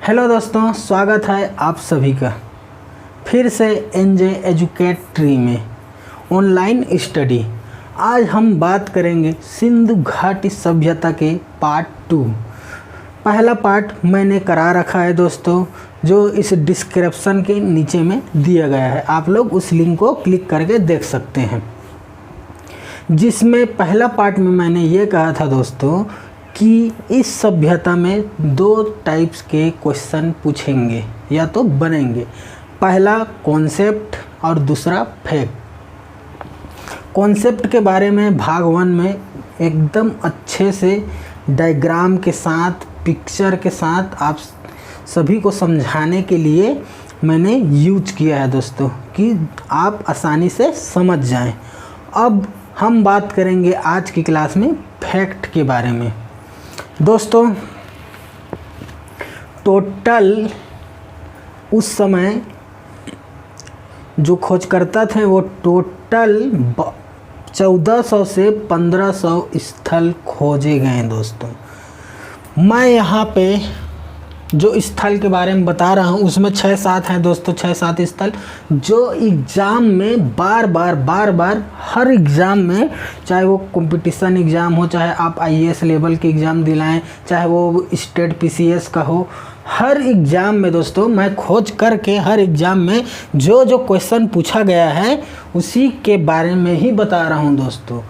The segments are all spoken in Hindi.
हेलो दोस्तों, स्वागत है आप सभी का फिर से एनजे एजुकेटरी में ऑनलाइन स्टडी। आज हम बात करेंगे सिंधु घाटी सभ्यता के पार्ट 2। पहला पार्ट मैंने करा रखा है दोस्तों, जो इस डिस्क्रिप्शन के नीचे में दिया गया है। आप लोग उस लिंक को क्लिक करके देख सकते हैं, जिसमें पहला पार्ट में मैंने ये कहा था दोस्तों कि इस सभ्यता में 2 टाइप्स के क्वेश्चन पूछेंगे या तो बनेंगे। पहला कॉन्सेप्ट और दूसरा फैक्ट। कॉन्सेप्ट के बारे में भाग 1 में एकदम अच्छे से डायग्राम के साथ, पिक्चर के साथ आप सभी को समझाने के लिए मैंने यूज किया है दोस्तों, कि आप आसानी से समझ जाएं। अब हम बात करेंगे आज की क्लास में फैक्ट के बारे में। दोस्तों टोटल उस समय जो खोजकर्ता थे वो टोटल 1400 से 1500 स्थल खोजे गए दोस्तों। मैं यहाँ पे जो स्थल के बारे में बता रहा हूँ उसमें 6-7 हैं दोस्तों, 6-7 स्थल जो एग्ज़ाम में बार बार हर एग्ज़ाम में, चाहे वो कंपटीशन एग्ज़ाम हो, चाहे आप आईएएस लेवल के एग्ज़ाम दिलाएं, चाहे वो स्टेट पीसीएस का हो, हर एग्ज़ाम में दोस्तों मैं खोज करके हर एग्ज़ाम में जो क्वेश्चन पूछा गया है उसी के बारे में ही बता रहा हूँ दोस्तों।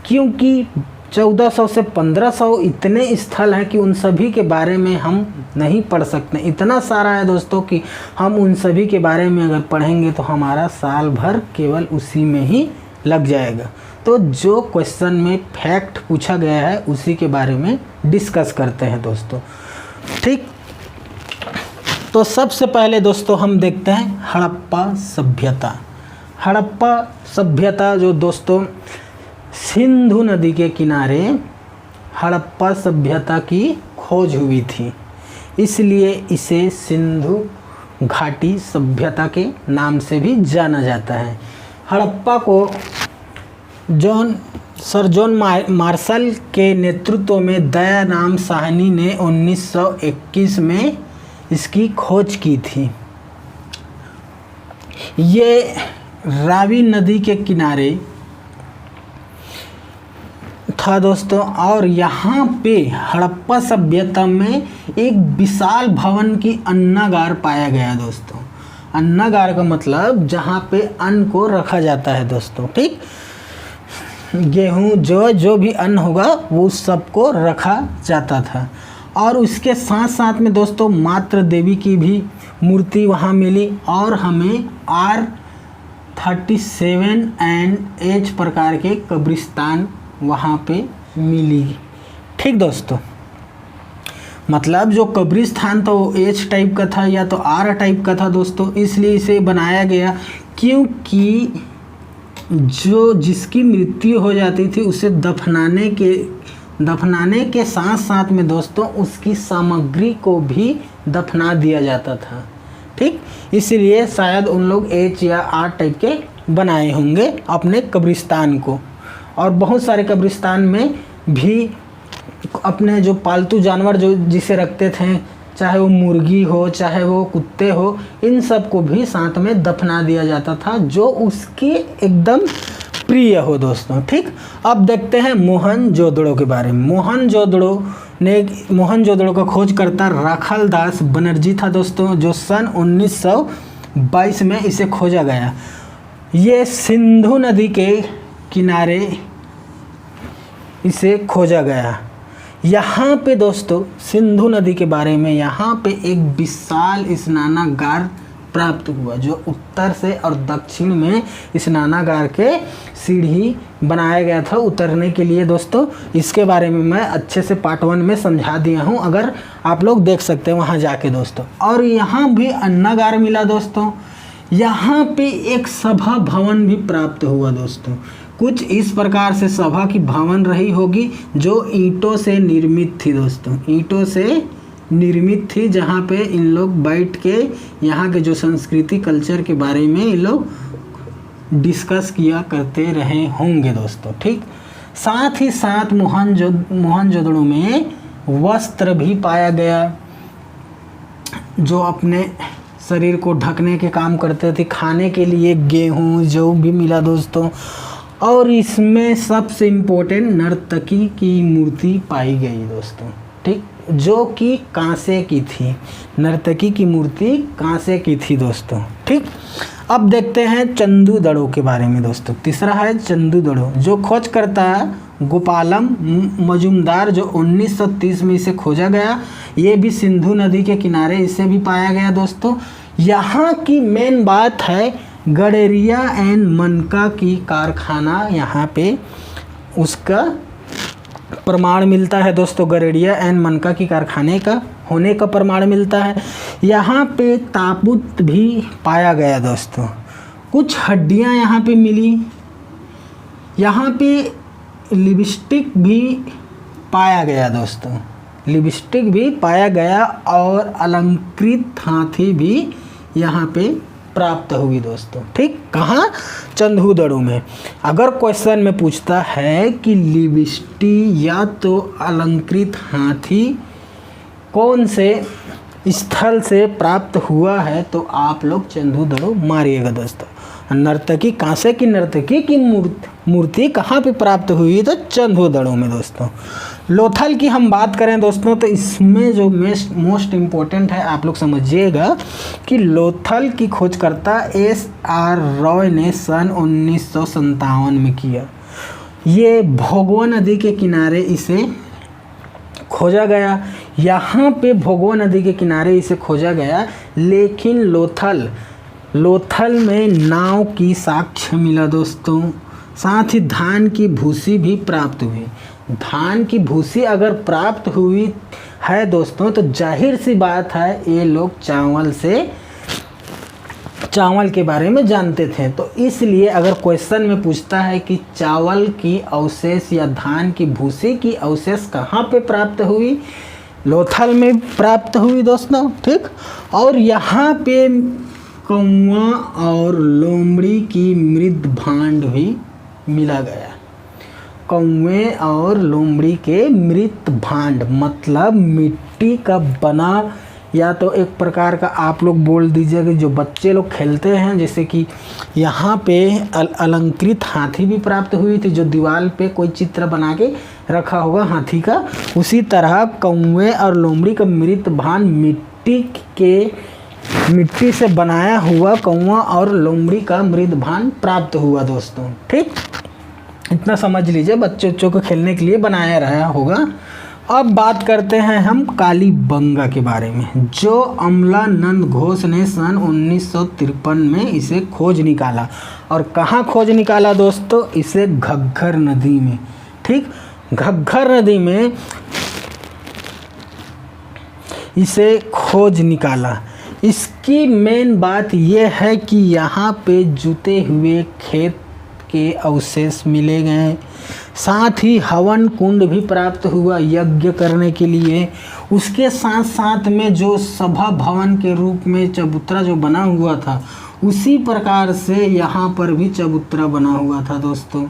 क्योंकि 1400 से 1500 इतने स्थल हैं कि उन सभी के बारे में हम नहीं पढ़ सकते। इतना सारा है दोस्तों कि हम उन सभी के बारे में अगर पढ़ेंगे तो हमारा साल भर केवल उसी में ही लग जाएगा। तो जो क्वेश्चन में फैक्ट पूछा गया है उसी के बारे में डिस्कस करते हैं दोस्तों, ठीक। तो सबसे पहले दोस्तों हम देखते हैं हड़प्पा सभ्यता। हड़प्पा सभ्यता जो दोस्तों सिंधु नदी के किनारे हड़प्पा सभ्यता की खोज हुई थी, इसलिए इसे सिंधु घाटी सभ्यता के नाम से भी जाना जाता है। हड़प्पा को सर जॉन मार्शल के नेतृत्व में दयाराम साहनी ने 1921 में इसकी खोज की थी। ये रावी नदी के किनारे था दोस्तों, और यहाँ पे हड़प्पा सभ्यता में एक विशाल भवन की अन्नागार पाया गया दोस्तों। अन्नागार का मतलब जहाँ पे अन्न को रखा जाता है दोस्तों, ठीक। गेहूँ जो भी अन्न होगा वो सबको रखा जाता था। और उसके साथ साथ में दोस्तों मातृ देवी की भी मूर्ति वहाँ मिली, और हमें R37 एंड H प्रकार के कब्रिस्तान वहाँ पे मिली, ठीक दोस्तों। मतलब जो कब्रिस्तान था वो H टाइप का था या तो R टाइप का था दोस्तों, इसलिए इसे बनाया गया। क्योंकि जो जिसकी मृत्यु हो जाती थी उसे दफनाने के साथ साथ में दोस्तों उसकी सामग्री को भी दफना दिया जाता था, ठीक। इसलिए शायद उन लोग H या R टाइप के बनाए होंगे अपने कब्रिस्तान को। और बहुत सारे कब्रिस्तान में भी अपने जो पालतू जानवर जो जिसे रखते थे, चाहे वो मुर्गी हो चाहे वो कुत्ते हो, इन सब को भी साथ में दफना दिया जाता था जो उसके एकदम प्रिय हो दोस्तों, ठीक। अब देखते हैं मोहनजोदड़ो के बारे में। मोहनजोदड़ो का खोजकर्ता राखालदास बनर्जी था दोस्तों, जो सन 1922 में इसे खोजा गया। ये सिंधु नदी के किनारे इसे खोजा गया। यहाँ पे दोस्तों सिंधु नदी के बारे में यहाँ पे एक विशाल स्नानागार प्राप्त हुआ, जो उत्तर से और दक्षिण में स्नानागार के सीढ़ी बनाया गया था उतरने के लिए दोस्तों। इसके बारे में मैं अच्छे से पार्ट 1 में समझा दिया हूँ, अगर आप लोग देख सकते हैं वहाँ जाके दोस्तों। और यहाँ भी अन्नागार मिला दोस्तों। यहाँ पे एक सभा भवन भी प्राप्त हुआ दोस्तों। कुछ इस प्रकार से सभा की भवन रही होगी जो ईंटों से निर्मित थी दोस्तों, ईंटों से निर्मित थी, जहाँ पे इन लोग बैठ के यहाँ के जो संस्कृति कल्चर के बारे में इन लोग डिस्कस किया करते रहे होंगे दोस्तों, ठीक। साथ ही साथ मोहनजोदड़ो में वस्त्र भी पाया गया। जो अपने शरीर को ढकने के काम करते थे, खाने के लिए गेहूँ जो भी मिला दोस्तों। और इसमें सबसे इम्पोर्टेंट नर्तकी की मूर्ति पाई गई दोस्तों, ठीक, जो कि कांसे की थी। नर्तकी की मूर्ति कांसे की थी दोस्तों, ठीक। अब देखते हैं चंदू दड़ो के बारे में दोस्तों। तीसरा है चंदू दड़ो, जो खोज करता है गोपालम मजुमदार, जो 1930 में इसे खोजा गया। ये भी सिंधु नदी के किनारे इसे भी पाया गया दोस्तों। यहाँ की मेन बात है गडेरिया एंड मनका की कारखाना, यहाँ पे उसका प्रमाण मिलता है दोस्तों। गडेरिया एंड मनका की कारखाने का होने का प्रमाण मिलता है। यहाँ पे ताबूत भी पाया गया दोस्तों। कुछ हड्डियाँ यहाँ पे मिली। यहाँ पे लिपस्टिक भी पाया गया दोस्तों, लिपस्टिक भी पाया गया। और अलंकृत हाथी भी यहाँ पे प्राप्त हुई दोस्तों, ठीक। कहाँ? चंदू दड़ो में। अगर क्वेश्चन में पूछता है कि लिपस्टिक या तो अलंकृत हाथी कौन से स्थल से प्राप्त हुआ है, तो आप लोग चंदू दड़ो मारिएगा दोस्तों। नर्तकी कांसे की नर्तकी की मूर्ति कहाँ पे प्राप्त हुई? तो चंदू दड़ो में दोस्तों। लोथल की हम बात करें दोस्तों, तो इसमें जो मोस्ट इम्पोर्टेंट है आप लोग समझिएगा कि लोथल की खोजकर्ता SR रॉय ने सन 1957 में किया। ये भोगवा नदी के किनारे इसे खोजा गया। यहाँ पे भोगवा नदी के किनारे इसे खोजा गया, लेकिन लोथल में नाव की साक्ष्य मिला दोस्तों। साथ ही धान की भूसी भी प्राप्त हुई। धान की भूसी अगर प्राप्त हुई है दोस्तों, तो जाहिर सी बात है ये लोग चावल के बारे में जानते थे। तो इसलिए अगर क्वेश्चन में पूछता है कि चावल की अवशेष या धान की भूसी की अवशेष कहाँ पे प्राप्त हुई, लोथल में प्राप्त हुई दोस्तों, ठीक। और यहाँ पे कौवा और लोमड़ी की मृत भांड भी मिला गया। कौवे और लोमड़ी के मृत भांड मतलब मिट्टी का बना, या तो एक प्रकार का आप लोग बोल दीजिए कि जो बच्चे लोग खेलते हैं, जैसे कि यहाँ पे अलंकृत हाथी भी प्राप्त हुई थी, जो दीवार पे कोई चित्र बना के रखा होगा हाथी का। उसी तरह कौवे और लोमड़ी का मृत भांड मिट्टी से बनाया हुआ कौवा और लोमड़ी का मृत भांड प्राप्त हुआ दोस्तों, ठीक। इतना समझ लीजिए, बच्चों को खेलने के लिए बनाया रहा होगा। अब बात करते हैं हम कालीबंगा के बारे में, जो अमलानंद घोष ने सन 1953 में इसे खोज निकाला। और कहाँ खोज निकाला दोस्तों? इसे घग्गर नदी में, ठीक। घग्गर नदी में इसे खोज निकाला। इसकी मेन बात यह है कि यहाँ पे जुते हुए खेत के अवशेष मिले गए। साथ ही हवन कुंड भी प्राप्त हुआ यज्ञ करने के लिए। उसके साथ साथ में जो सभा भवन के रूप में चबूतरा जो बना हुआ था, उसी प्रकार से यहाँ पर भी चबूतरा बना हुआ था दोस्तों।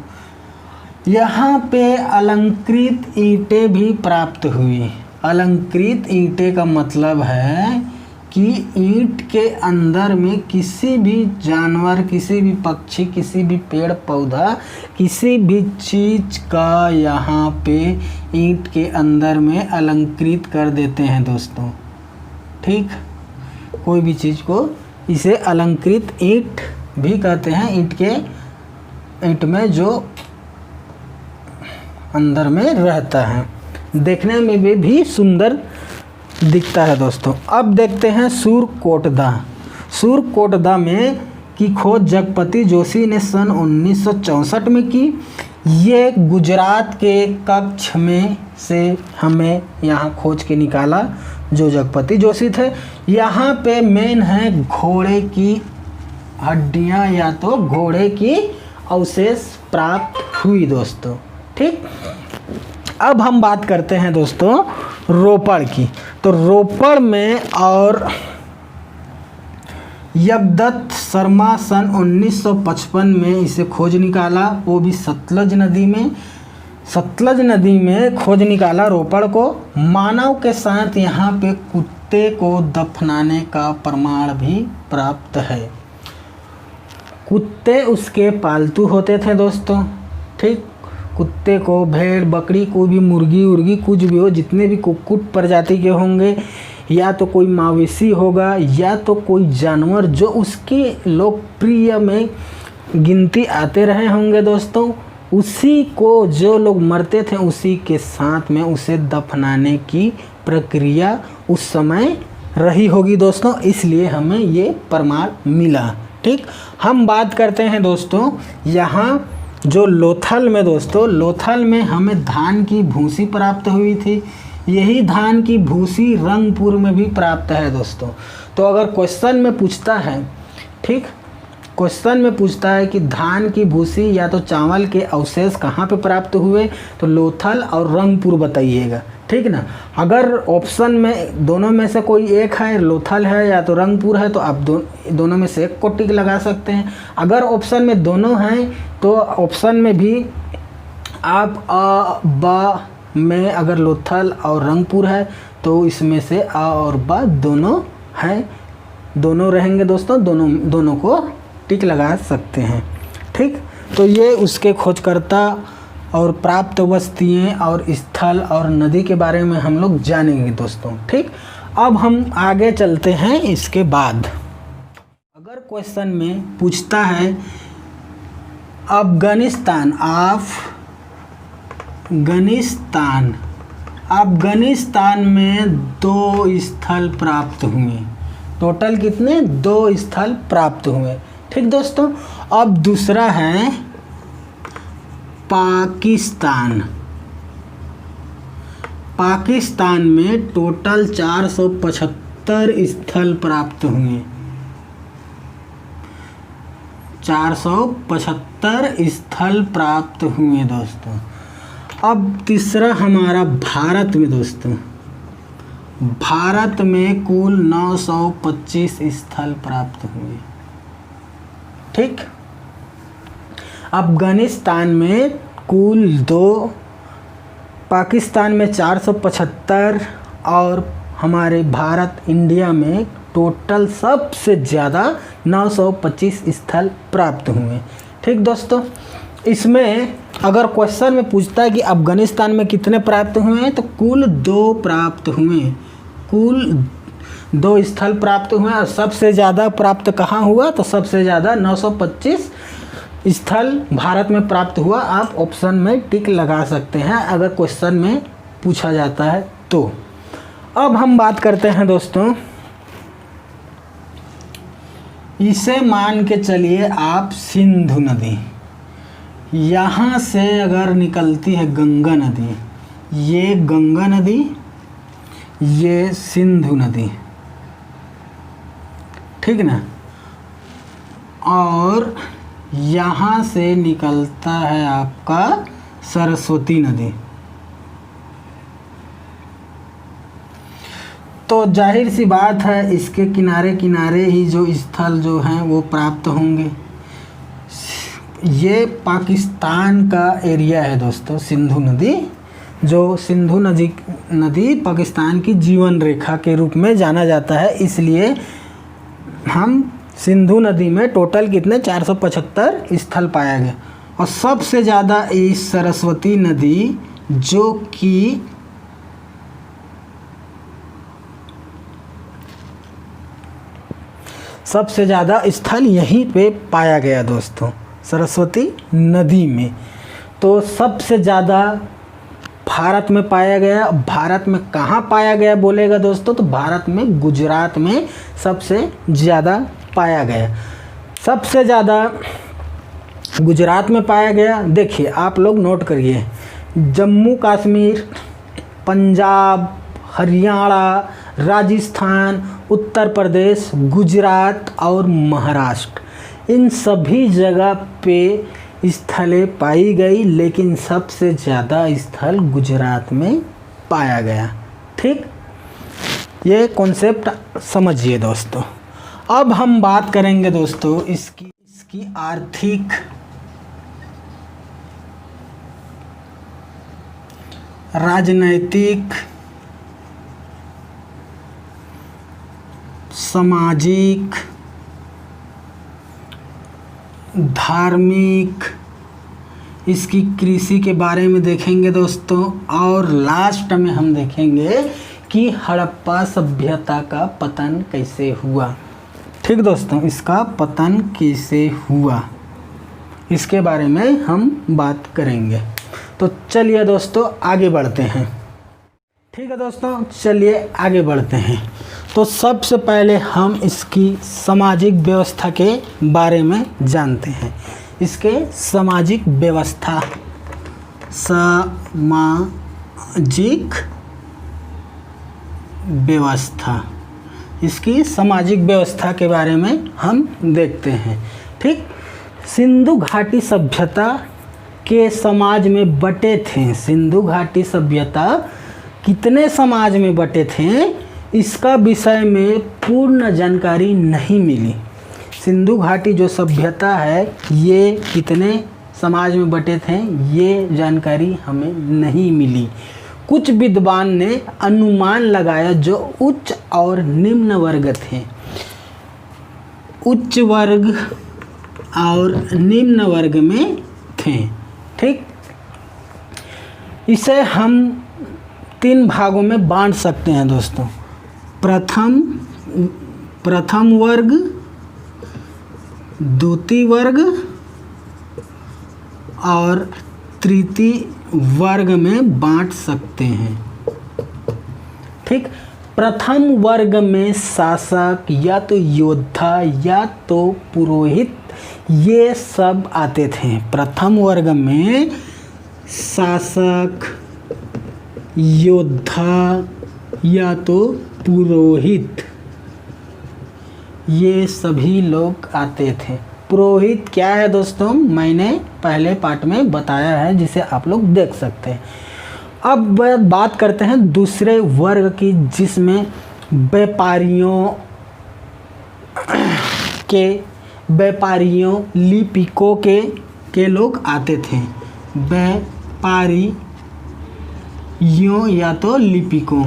यहाँ पे अलंकृत ईंटें भी प्राप्त हुई। अलंकृत ईंटें का मतलब है कि ईंट के अंदर में किसी भी जानवर, किसी भी पक्षी, किसी भी पेड़ पौधा, किसी भी चीज़ का यहाँ पे ईंट के अंदर में अलंकृत कर देते हैं दोस्तों, ठीक। कोई भी चीज़ को इसे अलंकृत ईंट भी कहते हैं। ईंट में जो अंदर में रहता है, देखने में भी सुंदर दिखता है दोस्तों। अब देखते हैं सूरकोटदा। सूरकोटदा में की खोज जगपति जोशी ने सन 1964 में की। ये गुजरात के कच्छ में से हमें यहाँ खोज के निकाला, जो जगपति जोशी थे। यहाँ पे मेन है घोड़े की हड्डियाँ या तो घोड़े की अवशेष प्राप्त हुई दोस्तों, ठीक। अब हम बात करते हैं दोस्तों रोपड़ की। तो रोपड़ में और यज्ञदत्त शर्मा सन 1955 में इसे खोज निकाला, वो भी सतलज नदी में। सतलज नदी में खोज निकाला रोपड़ को। मानव के साथ यहाँ पे कुत्ते को दफनाने का प्रमाण भी प्राप्त है। कुत्ते उसके पालतू होते थे दोस्तों, ठीक। कुत्ते को, भेड़ बकरी को भी, मुर्गी उर्गी कुछ भी हो, जितने भी कुक्कुट प्रजाति के होंगे, या तो कोई मवेशी होगा या तो कोई जानवर जो उसके लोकप्रिय में गिनती आते रहे होंगे दोस्तों, उसी को जो लोग मरते थे उसी के साथ में उसे दफनाने की प्रक्रिया उस समय रही होगी दोस्तों, इसलिए हमें ये प्रमाण मिला, ठीक। हम बात करते हैं दोस्तों यहाँ जो लोथल में दोस्तों, लोथल में हमें धान की भूसी प्राप्त हुई थी। यही धान की भूसी रंगपुर में भी प्राप्त है दोस्तों। तो अगर क्वेश्चन में पूछता है, ठीक, क्वेश्चन में पूछता है कि धान की भूसी या तो चावल के अवशेष कहाँ पे प्राप्त हुए, तो लोथल और रंगपुर बताइएगा, ठीक ना। अगर ऑप्शन में दोनों में से कोई एक है, लोथल है या तो रंगपुर है, तो आप दोनों में से एक को टिक लगा सकते हैं। अगर ऑप्शन में दोनों हैं तो ऑप्शन में भी आप अ ब में अगर लोथल और रंगपुर है तो इसमें से अ और ब दोनों हैं, दोनों रहेंगे दोस्तों, दोनों को टिक लगा सकते हैं, ठीक। तो ये उसके खोजकर्ता और प्राप्त वस्तुएं और स्थल और नदी के बारे में हम लोग जानेंगे दोस्तों, ठीक। अब हम आगे चलते हैं। इसके बाद अगर क्वेश्चन में पूछता है अफगानिस्तान में 2 स्थल प्राप्त हुए। टोटल कितने? 2 स्थल प्राप्त हुए, ठीक दोस्तों। अब दूसरा है पाकिस्तान में टोटल 475 स्थल प्राप्त हुए। 475 स्थल प्राप्त हुए दोस्तों। अब तीसरा हमारा भारत में दोस्तों, भारत में कुल 925 स्थल प्राप्त हुए, ठीक। अफगानिस्तान में कुल 2, पाकिस्तान में 475 और हमारे भारत इंडिया में टोटल सबसे ज़्यादा 925 स्थल प्राप्त हुए, ठीक दोस्तों। इसमें अगर क्वेश्चन में पूछता है कि अफगानिस्तान में कितने प्राप्त हुए हैं, तो कुल 2 प्राप्त हुए, कुल 2 स्थल प्राप्त हुए। और सबसे ज़्यादा प्राप्त कहाँ हुआ, तो सबसे ज़्यादा 925 स्थल भारत में प्राप्त हुआ। आप ऑप्शन में टिक लगा सकते हैं अगर क्वेश्चन में पूछा जाता है तो। अब हम बात करते हैं दोस्तों, इसे मान के चलिए आप सिंधु नदी, यहाँ से अगर निकलती है गंगा नदी, ये गंगा नदी, ये सिंधु नदी, ठीक ना। और यहाँ से निकलता है आपका सरस्वती नदी। तो जाहिर सी बात है इसके किनारे किनारे ही जो स्थल जो हैं वो प्राप्त होंगे। ये पाकिस्तान का एरिया है दोस्तों, सिंधु नदी। जो सिंधु नदी पाकिस्तान की जीवन रेखा के रूप में जाना जाता है, इसलिए हम सिंधु नदी में टोटल कितने 475 स्थल पाया गया। और सबसे ज़्यादा इस सरस्वती नदी जो कि सबसे ज़्यादा स्थल यहीं पे पाया गया दोस्तों, सरस्वती नदी में। तो सबसे ज़्यादा भारत में पाया गया। भारत में कहाँ पाया गया बोलेगा दोस्तों, तो भारत में गुजरात में सबसे ज़्यादा पाया गया। सबसे ज़्यादा गुजरात में पाया गया। देखिए आप लोग नोट करिए, जम्मू कश्मीर, पंजाब, हरियाणा, राजस्थान, उत्तर प्रदेश, गुजरात और महाराष्ट्र, इन सभी जगह पे स्थलें पाई गई, लेकिन सबसे ज़्यादा स्थल गुजरात में पाया गया, ठीक। ये कॉन्सेप्ट समझिए दोस्तों। अब हम बात करेंगे दोस्तों इसकी आर्थिक, राजनैतिक सामाजिक, धार्मिक, इसकी कृषि के बारे में देखेंगे दोस्तों, और लास्ट में हम देखेंगे कि हड़प्पा सभ्यता का पतन कैसे हुआ। ठीक दोस्तों, इसका पतन कैसे हुआ इसके बारे में हम बात करेंगे। तो चलिए दोस्तों आगे बढ़ते हैं। ठीक है दोस्तों, चलिए आगे बढ़ते हैं। तो सबसे पहले हम इसकी सामाजिक व्यवस्था के बारे में जानते हैं। इसके सामाजिक व्यवस्था, सामाजिक व्यवस्था, इसकी सामाजिक व्यवस्था के बारे में हम देखते हैं। ठीक, सिंधु घाटी सभ्यता के समाज में बटे थे। सिंधु घाटी सभ्यता कितने समाज में बटे थे, इसका विषय में पूर्ण जानकारी नहीं मिली। सिंधु घाटी जो सभ्यता है ये कितने समाज में बटे थे, ये जानकारी हमें नहीं मिली। कुछ विद्वान ने अनुमान लगाया जो उच्च और निम्न वर्ग थे, उच्च वर्ग और निम्न वर्ग में थे। ठीक, इसे हम 3 भागों में बांट सकते हैं दोस्तों। प्रथम वर्ग, द्वितीय वर्ग और तृतीय वर्ग में बांट सकते हैं। ठीक, प्रथम वर्ग में शासक या तो योद्धा या तो पुरोहित ये सब आते थे। प्रथम वर्ग में शासक, योद्धा या तो पुरोहित ये सभी लोग आते थे। पुरोहित क्या है दोस्तों, मैंने पहले पार्ट में बताया है, जिसे आप लोग देख सकते हैं। अब बात करते हैं दूसरे वर्ग की, जिसमें व्यापारियों लिपिकों के लोग आते थे। व्यापारियों या तो लिपिकों।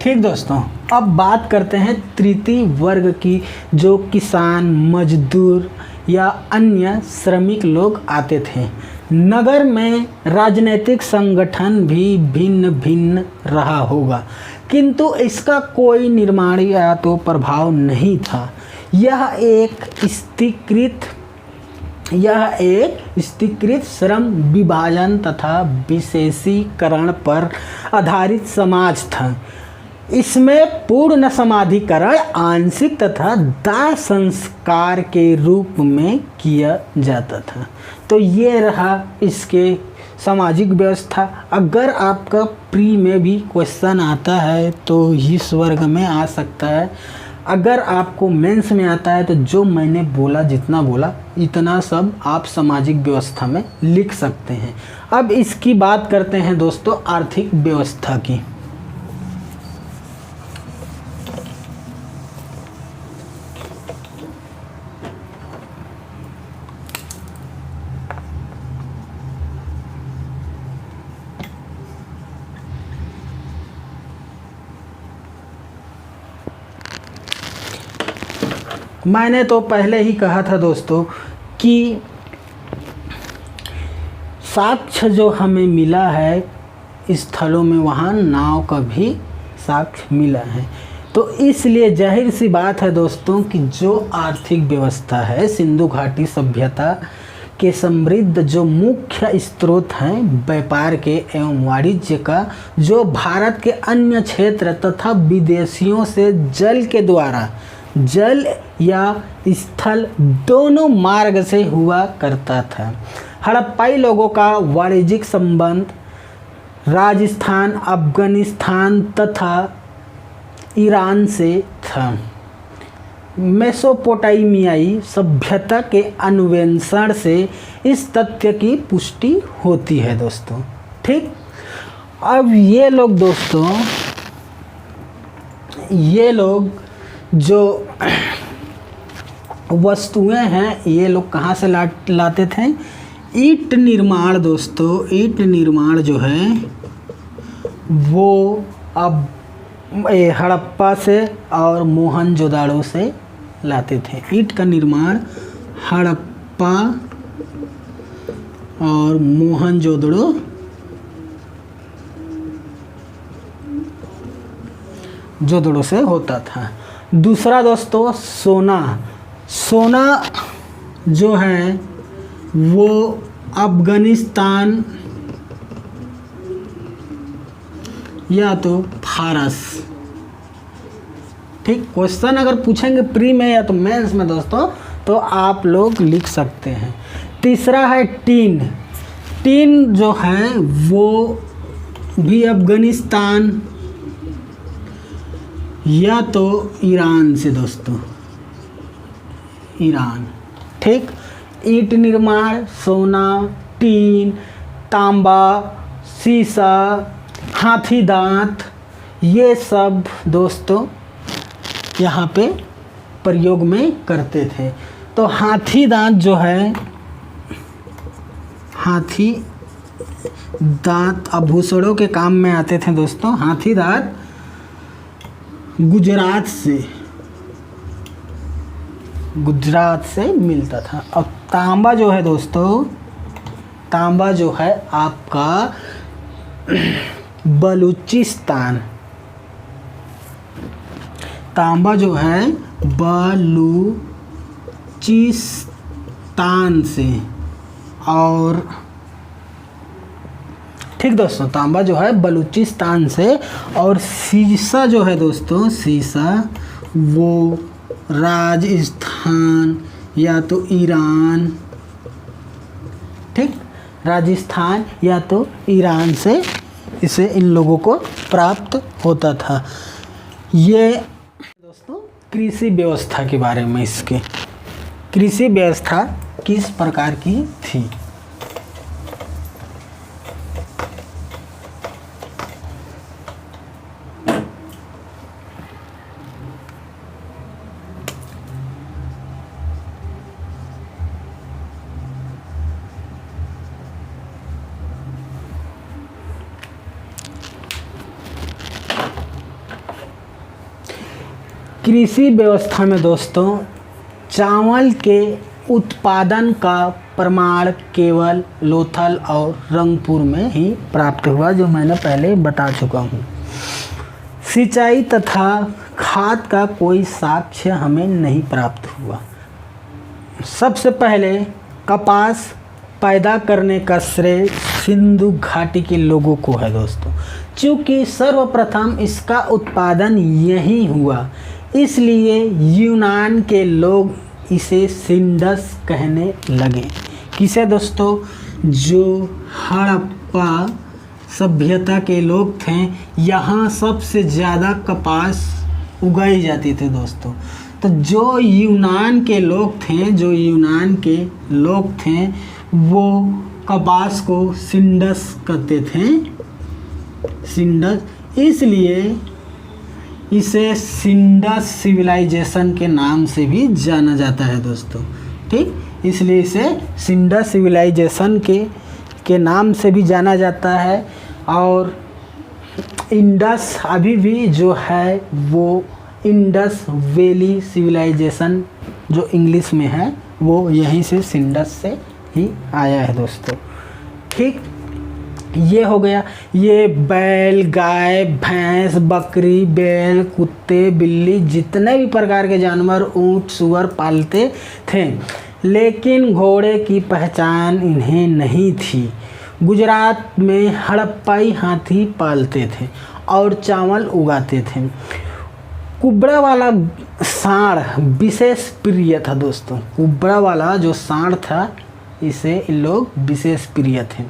ठीक दोस्तों, अब बात करते हैं तृतीय वर्ग की, जो किसान, मजदूर या अन्य श्रमिक लोग आते थे। नगर में राजनीतिक संगठन भी भिन्न भिन्न रहा होगा, किंतु इसका कोई निर्माण या तो प्रभाव नहीं था। यह एक स्थिरीकृत श्रम विभाजन तथा विशेषीकरण पर आधारित समाज था। इसमें पूर्ण समाधिकरण आंशिक तथा दाह संस्कार के रूप में किया जाता था। तो ये रहा इसके सामाजिक व्यवस्था। अगर आपका प्री में भी क्वेश्चन आता है तो इस वर्ग में आ सकता है। अगर आपको मेंस में आता है तो जो मैंने बोला, जितना बोला इतना सब आप सामाजिक व्यवस्था में लिख सकते हैं। अब इसकी बात करते हैं दोस्तों आर्थिक व्यवस्था की। मैंने तो पहले ही कहा था दोस्तों कि साक्ष्य जो हमें मिला है स्थलों में, वहाँ नाव का भी साक्ष्य मिला है। तो इसलिए जाहिर सी बात है दोस्तों कि जो आर्थिक व्यवस्था है सिंधु घाटी सभ्यता के समृद्ध जो मुख्य स्रोत हैं व्यापार के एवं वाणिज्य का, जो भारत के अन्य क्षेत्र तथा विदेशियों से जल के द्वारा, जल या स्थल दोनों मार्ग से हुआ करता था। हड़प्पाई लोगों का वाणिज्यिक संबंध राजस्थान, अफगानिस्तान तथा ईरान से था। मेसोपोटामियाई सभ्यता के अन्वेषण से इस तथ्य की पुष्टि होती है दोस्तों। ठीक, अब ये लोग दोस्तों, ये लोग जो वस्तुएं हैं ये लोग कहाँ से लाते थे? ईंट निर्माण दोस्तों, ईंट निर्माण जो है वो अब हड़प्पा से और मोहनजोदाड़ो से लाते थे। ईंट का निर्माण हड़प्पा और मोहनजोदड़ो से होता था। दूसरा दोस्तों सोना जो है वो अफगानिस्तान या तो फारस। ठीक, क्वेश्चन अगर पूछेंगे प्री में या तो मेंस में दोस्तों तो आप लोग लिख सकते हैं। तीसरा है टीन जो है वो भी अफगानिस्तान या तो ईरान से दोस्तों, ईरान। ठीक, ईंट निर्माण सोना, टीन, तांबा, सीसा, हाथी दांत, ये सब दोस्तों यहाँ पे प्रयोग में करते थे। तो हाथी दांत जो है, हाथी दांत आभूषणों के काम में आते थे दोस्तों। हाथी दांत गुजरात से मिलता था। अब तांबा जो है दोस्तों, तांबा जो है आपका बलूचिस्तान, तांबा जो है बलूचिस्तान से। और ठीक दोस्तों, तांबा जो है बलूचिस्तान से। और सीसा जो है दोस्तों, सीसा वो राजस्थान या तो ईरान, ठीक, राजस्थान या तो ईरान से इसे इन लोगों को प्राप्त होता था। ये दोस्तों कृषि व्यवस्था के बारे में, इसके कृषि व्यवस्था किस प्रकार की थी। कृषि व्यवस्था में दोस्तों चावल के उत्पादन का प्रमाण केवल लोथल और रंगपुर में ही प्राप्त हुआ, जो मैंने पहले बता चुका हूँ। सिंचाई तथा खाद का कोई साक्ष्य हमें नहीं प्राप्त हुआ। सबसे पहले कपास पैदा करने का श्रेय सिंधु घाटी के लोगों को है दोस्तों, क्योंकि सर्वप्रथम इसका उत्पादन यहीं हुआ, इसलिए यूनान के लोग इसे सिंडस कहने लगे। किसे दोस्तों? जो हड़प्पा सभ्यता के लोग थे, यहाँ सबसे ज़्यादा कपास उगाई जाती थी दोस्तों। तो जो यूनान के लोग थे वो कपास को सिंडस कहते थे, सिंडस, इसलिए इसे सिंडस सिविलाइजेशन के नाम से भी जाना जाता है दोस्तों। ठीक, इसलिए इसे सिंडस सिविलाइजेशन के नाम से भी जाना जाता है। और इंडस अभी भी जो है वो इंडस वैली सिविलाइजेशन जो इंग्लिश में है वो यहीं से सिंडस से ही आया है दोस्तों। ठीक, ये हो गया। ये बैल, गाय, भैंस, बकरी, बैल, कुत्ते, बिल्ली, जितने भी प्रकार के जानवर, ऊंट, सूअर पालते थे, लेकिन घोड़े की पहचान इन्हें नहीं थी। गुजरात में हड़प्पाई हाथी पालते थे और चावल उगाते थे। कुबड़ा वाला सांड विशेष प्रिय था दोस्तों। कुबड़ा वाला जो सांड था इसे इन लोग विशेष प्रिय थे।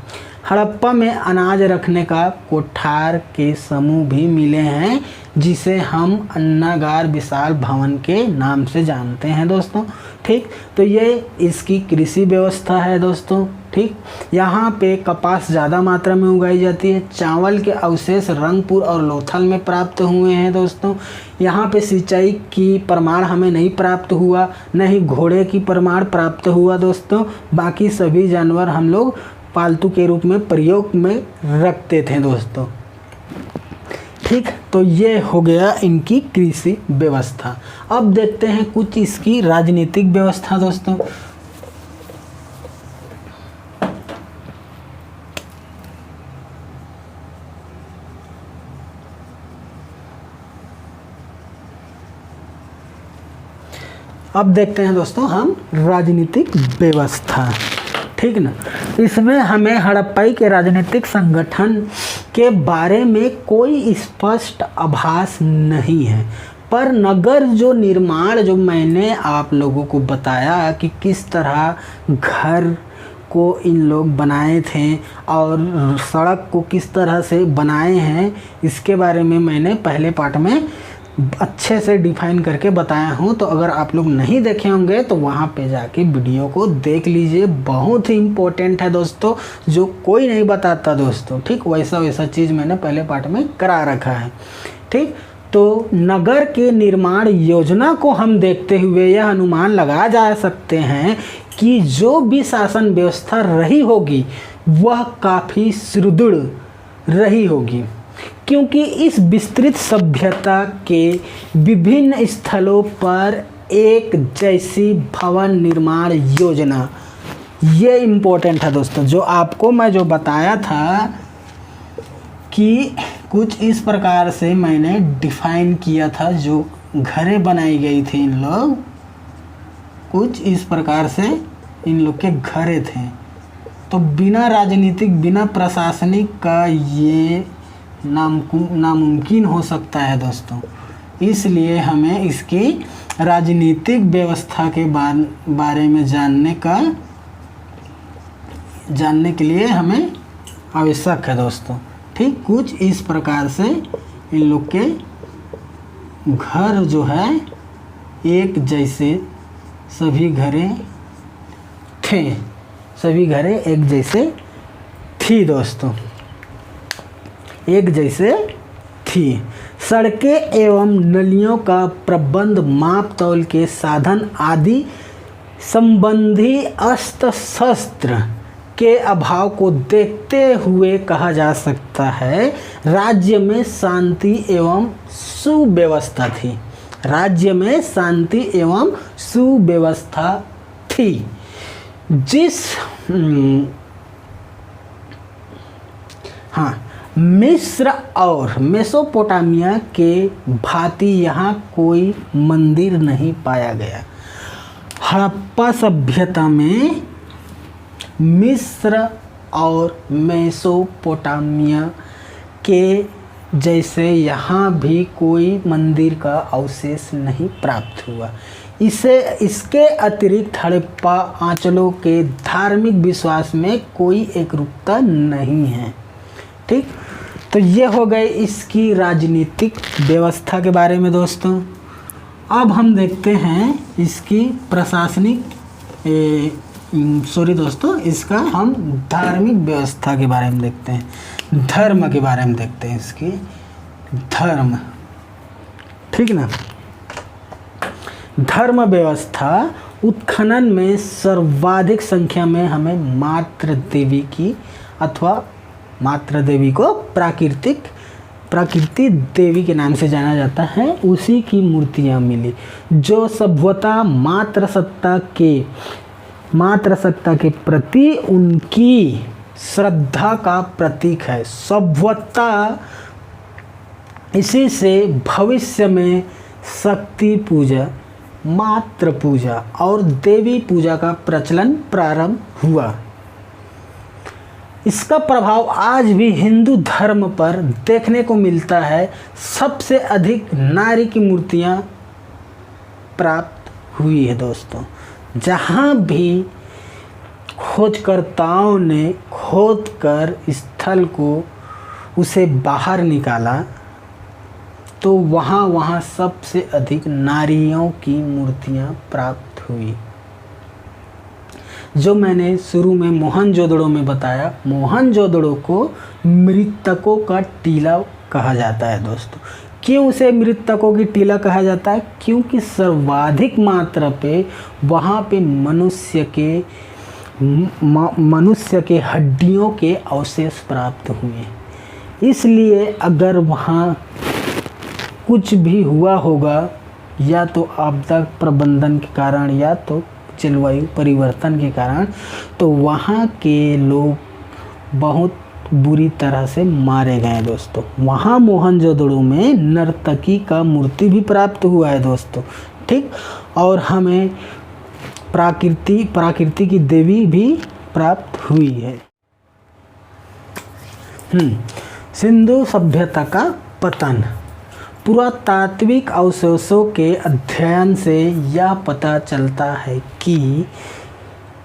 हड़प्पा में अनाज रखने का कोठार के समूह भी मिले हैं, जिसे हम अन्नागार विशाल भवन के नाम से जानते हैं दोस्तों। ठीक, तो ये इसकी कृषि व्यवस्था है दोस्तों। ठीक, यहाँ पे कपास ज़्यादा मात्रा में उगाई जाती है। चावल के अवशेष रंगपुर और लोथल में प्राप्त हुए हैं दोस्तों। यहाँ पे सिंचाई की प्रमाण हमें नहीं प्राप्त हुआ, न ही घोड़े की प्रमाण प्राप्त हुआ दोस्तों। बाकी सभी जानवर हम लोग पालतू के रूप में प्रयोग में रखते थे दोस्तों। ठीक, तो ये हो गया इनकी कृषि व्यवस्था। अब देखते हैं कुछ इसकी राजनीतिक व्यवस्था दोस्तों। अब देखते हैं दोस्तों हम राजनीतिक व्यवस्था, ठीक ना। इसमें हमें हड़प्पाई के राजनीतिक संगठन के बारे में कोई स्पष्ट आभास नहीं है, पर नगर जो निर्माण जो मैंने आप लोगों को बताया कि किस तरह घर को इन लोग बनाए थे और सड़क को किस तरह से बनाए हैं, इसके बारे में मैंने पहले पार्ट में अच्छे से डिफाइन करके बताया हूँ। तो अगर आप लोग नहीं देखे होंगे तो वहाँ पे जाके वीडियो को देख लीजिए, बहुत ही इम्पोर्टेंट है दोस्तों, जो कोई नहीं बताता दोस्तों। ठीक, वैसा चीज़ मैंने पहले पार्ट में करा रखा है। ठीक, तो नगर के निर्माण योजना को हम देखते हुए यह अनुमान लगा जा सकते हैं कि जो भी शासन व्यवस्था रही होगी वह काफ़ी सुदृढ़ रही होगी, क्योंकि इस विस्तृत सभ्यता के विभिन्न स्थलों पर एक जैसी भवन निर्माण योजना, ये इम्पोर्टेंट है दोस्तों। जो आपको मैं जो बताया था कि कुछ इस प्रकार से मैंने डिफाइन किया था, जो घरें बनाई गई थी इन लोग, कुछ इस प्रकार से इन लोग के घरें थे। तो बिना राजनीतिक बिना प्रशासनिक का ये नामुमकिन हो सकता है दोस्तों। इसलिए हमें इसकी राजनीतिक व्यवस्था के बारे में जानने के लिए हमें आवश्यक है दोस्तों। ठीक, कुछ इस प्रकार से इन लोग के घर जो है एक जैसे सभी घरें थे, सभी घरें एक जैसे थी दोस्तों, एक जैसे थी। सड़कें एवं नलियों का प्रबंध, माप तौल के साधन आदि संबंधी अस्त्र शस्त्र के अभाव को देखते हुए कहा जा सकता है राज्य में शांति एवं सुव्यवस्था थी। राज्य में शांति एवं सुव्यवस्था थी। जिस मिस्र और मेसोपोटामिया के भांति यहाँ कोई मंदिर नहीं पाया गया। हड़प्पा सभ्यता में मिस्र और मेसोपोटामिया के जैसे यहाँ भी कोई मंदिर का अवशेष नहीं प्राप्त हुआ। इसके अतिरिक्त हड़प्पा आंचलों के धार्मिक विश्वास में कोई एकरूपता नहीं है। ठीक, तो ये हो गए इसकी राजनीतिक व्यवस्था के बारे में दोस्तों। अब हम देखते हैं इसकी प्रशासनिक दोस्तों, इसका हम धार्मिक व्यवस्था के बारे में देखते हैं, धर्म के बारे में देखते हैं, इसकी धर्म। ठीक ना, धर्म व्यवस्था उत्खनन में सर्वाधिक संख्या में हमें मातृ देवी की अथवा मातृ देवी को प्राकृतिक देवी के नाम से जाना जाता है, उसी की मूर्तियाँ मिली, जो सभ्यता मातृसत्ता के प्रति उनकी श्रद्धा का प्रतीक है। सभ्यता इसी से भविष्य में शक्ति पूजा, मातृ पूजा और देवी पूजा का प्रचलन प्रारंभ हुआ। इसका प्रभाव आज भी हिंदू धर्म पर देखने को मिलता है। सबसे अधिक नारी की मूर्तियाँ प्राप्त हुई है दोस्तों। जहाँ भी खोजकर्ताओं ने खोदकर स्थल को उसे बाहर निकाला, तो वहाँ सबसे अधिक नारियों की मूर्तियाँ प्राप्त हुई। जो मैंने शुरू में मोहनजोदड़ो में बताया, मोहनजोदड़ो को मृतकों का टीला कहा जाता है दोस्तों। क्यों उसे मृतकों की टीला कहा जाता है? क्योंकि सर्वाधिक मात्रा पे वहाँ पे मनुष्य के हड्डियों के अवशेष प्राप्त हुए। इसलिए अगर वहाँ कुछ भी हुआ होगा, या तो आपदा प्रबंधन के कारण या तो जलवायु परिवर्तन के कारण, तो वहाँ के लोग बहुत बुरी तरह से मारे गए दोस्तों। वहाँ मोहनजोदड़ो में नर्तकी का मूर्ति भी प्राप्त हुआ है दोस्तों, ठीक। और हमें प्रकृति की देवी भी प्राप्त हुई है। सिंधु सभ्यता का पतन। पुरातात्विक अवशेषों के अध्ययन से यह पता चलता है कि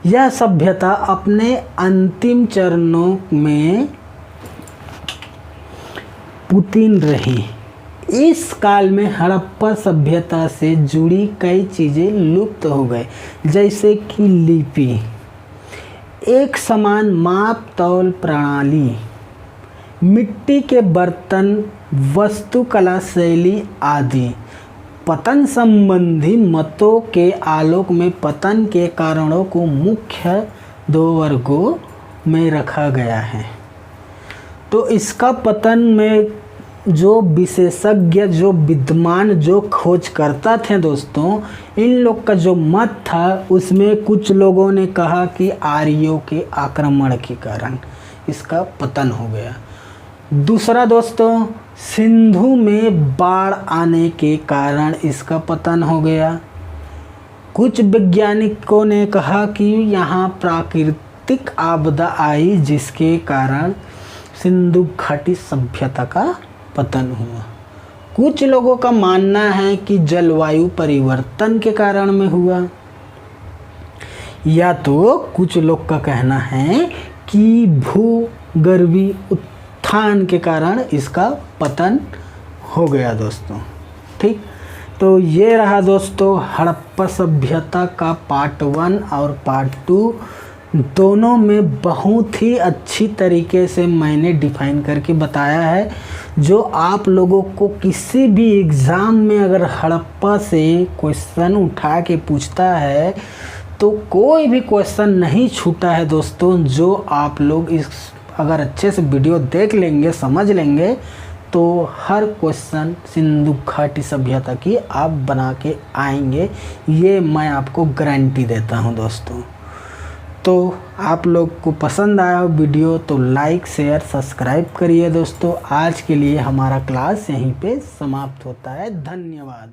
यह सभ्यता अपने अंतिम चरणों में पुतीन रही। इस काल में हड़प्पा सभ्यता से जुड़ी कई चीज़ें लुप्त हो गए, जैसे कि लिपि, एक समान माप तौल प्रणाली, मिट्टी के बर्तन, वास्तुकला शैली आदि। पतन संबंधी मतों के आलोक में पतन के कारणों को मुख्य 2 वर्गों में रखा गया है। तो इसका पतन में जो विशेषज्ञ, जो विद्वान, जो खोजकर्ता थे दोस्तों, इन लोग का जो मत था उसमें कुछ लोगों ने कहा कि आर्यों के आक्रमण के कारण इसका पतन हो गया। दूसरा दोस्तों, सिंधु में बाढ़ आने के कारण इसका पतन हो गया। कुछ वैज्ञानिकों ने कहा कि यहाँ प्राकृतिक आपदा आई जिसके कारण सिंधु घाटी सभ्यता का पतन हुआ। कुछ लोगों का मानना है कि जलवायु परिवर्तन के कारण में हुआ, या तो कुछ लोग का कहना है कि भूगर्भीय उत्थान के कारण इसका पतन हो गया दोस्तों, ठीक। तो ये रहा दोस्तों हड़प्पा सभ्यता का पार्ट 1 और पार्ट 2 दोनों में बहुत ही अच्छी तरीके से मैंने डिफाइन करके बताया है। जो आप लोगों को किसी भी एग्ज़ाम में अगर हड़प्पा से क्वेश्चन उठा के पूछता है तो कोई भी क्वेश्चन नहीं छूटा है दोस्तों। जो आप लोग इस अगर अच्छे से वीडियो देख लेंगे, समझ लेंगे, तो हर क्वेश्चन सिंधु घाटी सभ्यता की आप बना के आएंगे, ये मैं आपको गारंटी देता हूँ दोस्तों। तो आप लोग को पसंद आया हो वीडियो तो लाइक, शेयर, सब्सक्राइब करिए दोस्तों। आज के लिए हमारा क्लास यहीं पे समाप्त होता है। धन्यवाद।